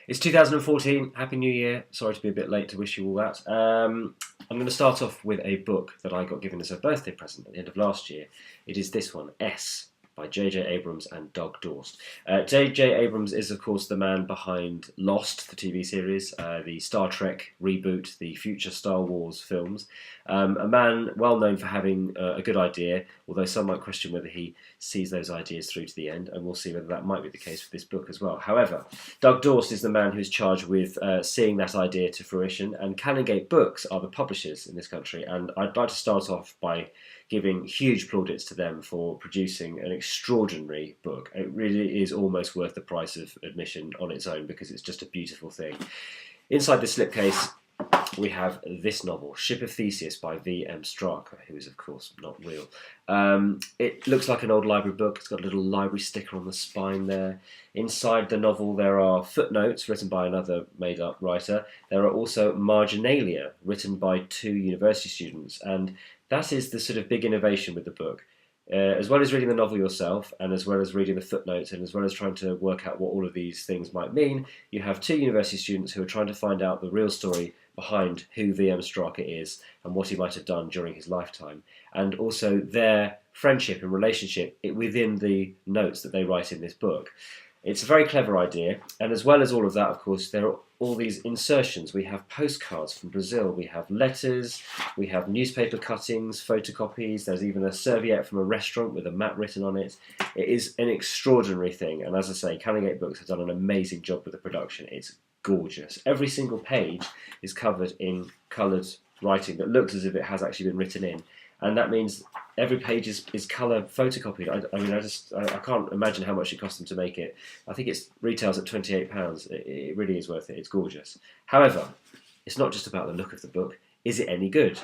It's 2014. Happy New Year. Sorry to be a bit late to wish you all that. I'm going to start off with a book that I got given as a birthday present at the end of last year. It is this one, S, by J.J. Abrams and Doug Dorst. J.J. Abrams is, of course, the man behind Lost, the TV series, the Star Trek reboot, the future Star Wars films. A man well known for having a good idea, although some might question whether he sees those ideas through to the end, and we'll see whether that might be the case with this book as well. However, Doug Dorst is the man who's charged with seeing that idea to fruition, and Canongate Books are the publishers in this country, and I'd like to start off by giving huge plaudits to them for producing an extraordinary book. It really is almost worth the price of admission on its own because it's just a beautiful thing. Inside the slipcase, we have this novel, Ship of Theseus by V.M. Straka, who is, of course, not real. It looks like an old library book. It's got a little library sticker on the spine there. Inside the novel, there are footnotes written by another made-up writer. There are also marginalia written by two university students, and that is the sort of big innovation with the book. As well as reading the novel yourself, and as well as reading the footnotes, and as well as trying to work out what all of these things might mean, you have two university students who are trying to find out the real story behind who V.M. Straka is and what he might have done during his lifetime, and also their friendship and relationship within the notes that they write in this book. It's a very clever idea, and as well as all of that, of course, there are all these insertions. We have postcards from Brazil, we have letters, we have newspaper cuttings, photocopies, there's even a serviette from a restaurant with a map written on it. It is an extraordinary thing, and as I say, Canongate Books have done an amazing job with the production. It's gorgeous. Every single page is covered in coloured writing that looks as if it has actually been written in, and that means every page is colour photocopied. I can't imagine how much it cost them to make it. I think it retails at £28. It really is worth it. It's gorgeous. However, it's not just about the look of the book. Is it any good?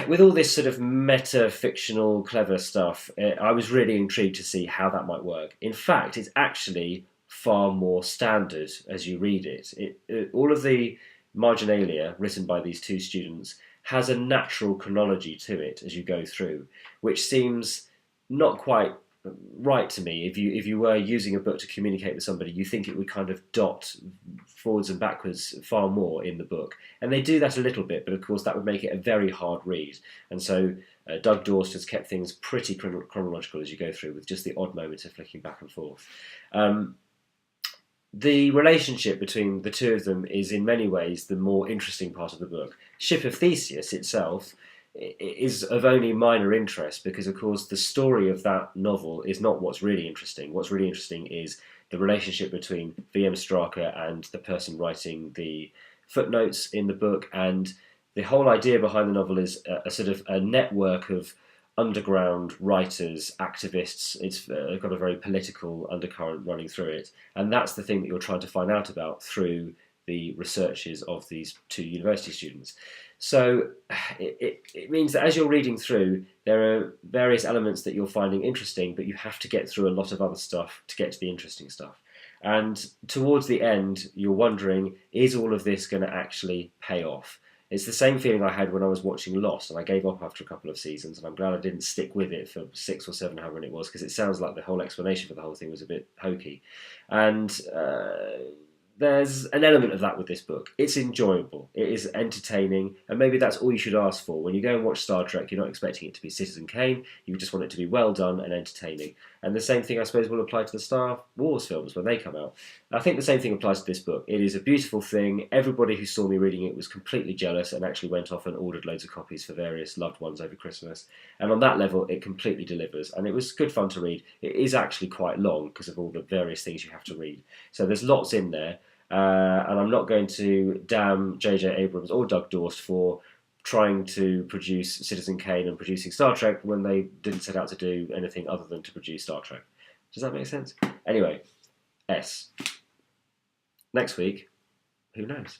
With all this sort of meta-fictional clever stuff, I was really intrigued to see how that might work. In fact, it's actually far more standard as you read it. All of the marginalia written by these two students has a natural chronology to it as you go through, which seems not quite right to me. If you were using a book to communicate with somebody, you think it would kind of dot forwards and backwards far more in the book. And they do that a little bit, but of course that would make it a very hard read. And so Doug Dorst has kept things pretty chronological as you go through, with just the odd moments of flicking back and forth. The relationship between the two of them is in many ways the more interesting part of the book. Ship of Theseus itself is of only minor interest because, of course, the story of that novel is not what's really interesting. What's really interesting is the relationship between V.M. Straka and the person writing the footnotes in the book, and the whole idea behind the novel is a sort of a network of underground writers, activists. It's got a very political undercurrent running through it, and that's the thing that you're trying to find out about through the researches of these two university students. So it means that as you're reading through, there are various elements that you're finding interesting, but you have to get through a lot of other stuff to get to the interesting stuff. And towards the end, you're wondering, is all of this going to actually pay off? It's the same feeling I had when I was watching Lost, and I gave up after a couple of seasons, and I'm glad I didn't stick with it for 6 or 7, however many it was, because it sounds like the whole explanation for the whole thing was a bit hokey. And there's an element of that with this book. It's enjoyable, it is entertaining, and maybe that's all you should ask for. When you go and watch Star Trek, you're not expecting it to be Citizen Kane, you just want it to be well done and entertaining. And the same thing, I suppose, will apply to the Star Wars films when they come out. I think the same thing applies to this book. It is a beautiful thing. Everybody who saw me reading it was completely jealous and actually went off and ordered loads of copies for various loved ones over Christmas. And on that level, it completely delivers. And it was good fun to read. It is actually quite long because of all the various things you have to read. So there's lots in there. And I'm not going to damn J.J. Abrams or Doug Dorst for trying to produce Citizen Kane and producing Star Trek when they didn't set out to do anything other than to produce Star Trek. Does that make sense? Anyway, S. Next week, who knows?